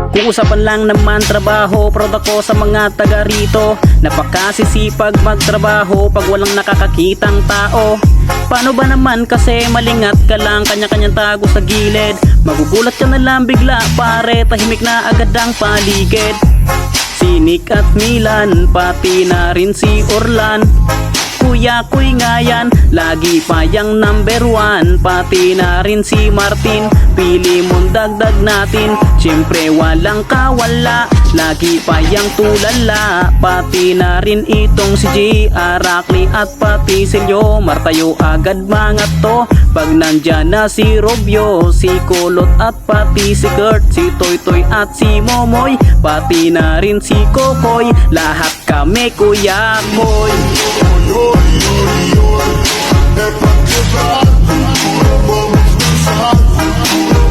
Kung usapan lang naman trabaho, proud ako sa mga taga rito. Napakasisipag magtrabaho pag walang nakakakitang tao. Paano ba naman kasi malingat ka lang, kanya-kanyang tago sa gilid. Magugulat ka na lang bigla pare, tahimik na agad ang paligid. Si Nick at Milan, pati na rin si Orlan. Kuya ko'y nga yan, lagi pa yang number 1. Pati na rin si Martin, pili mong dagdag natin. Siyempre walang kawala, lagi pa yang tulala. Pati na rin itong si G, Arakli at pati si Leo. Martayo agad mga to pag nandyan na si Robio, si Kulot at pati si Kurt, si Toy Toy at si Momoy. Pati na rin si Kokoy, lahat kami kuya koy. É pra quebrar tudo, vamos dançar.